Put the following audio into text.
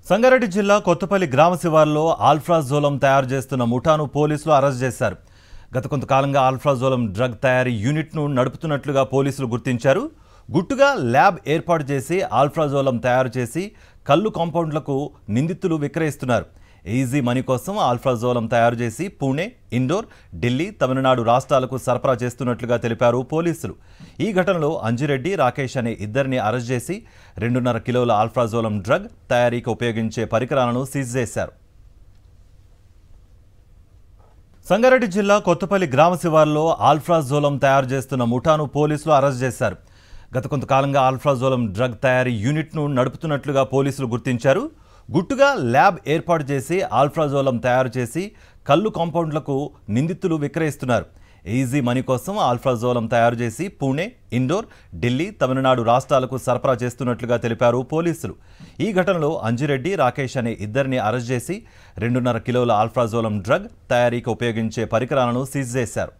సంగారెడ్డి జిల్లా కొత్తపల్లి గ్రామ శివారులో ఆల్ఫ్రాజోలం తయారు చేస్తున్న ముఠాను పోలీసులు అరెస్ట్ చేశారు. గత కొంతకాలంగా ఆల్ఫ్రాజోలం డ్రగ్ తయారీ యూనిట్ను నడుపుతున్నట్లుగా పోలీసులు గుర్తించారు. గుట్టుగా ల్యాబ్ ఏర్పాటు చేసి ఆల్ఫ్రాజోలం తయారు చేసి కల్లు కాంపౌండ్లకు నిందితులు విక్రయిస్తున్నారు. ఈజీ మనీ కోసం ఆల్ఫ్రాజోలం తయారు చేసి పూణే, ఇండోర్, ఢిల్లీ, తమిళనాడు రాష్ట్రాలకు సరఫరా చేస్తున్నట్లుగా తెలిపారు పోలీసులు. ఈ ఘటనలో అంజిరెడ్డి, రాకేష్ అనే ఇద్దరిని అరెస్ట్ చేసి 2.5 కిలోల ఆల్ఫ్రాజోలం డ్రగ్ తయారీకి ఉపయోగించే పరికరాలను సీజ్ చేశారు. సంగారెడ్డి జిల్లా కొత్తపల్లి గ్రామ శివారులో ఆల్ఫ్రాజోలం తయారు చేస్తున్న ముఠాను పోలీసులు అరెస్ట్ చేశారు. గత కొంతకాలంగా ఆల్ఫ్రాజోలం డ్రగ్ తయారీ యూనిట్ను నడుపుతున్నట్లుగా పోలీసులు గుర్తించారు. గుట్టుగా ల్యాబ్ ఏర్పాటు చేసి ఆల్ఫ్రాజోలం తయారు చేసి కల్లు కాంపౌండ్లకు నిందితులు విక్రయిస్తున్నారు. ఈజీ మనీ కోసం ఆల్ఫ్రాజోలం తయారు చేసి పూణే, ఇండోర్, ఢిల్లీ, తమిళనాడు రాష్ట్రాలకు సరఫరా చేస్తున్నట్లుగా తెలిపారు పోలీసులు. ఈ ఘటనలో అంజిరెడ్డి, రాకేష్ అనే ఇద్దరిని అరెస్ట్ చేసి 2.5 కిలోల ఆల్ఫ్రాజోలం డ్రగ్ తయారీకి ఉపయోగించే పరికరాలను సీజ్ చేశారు.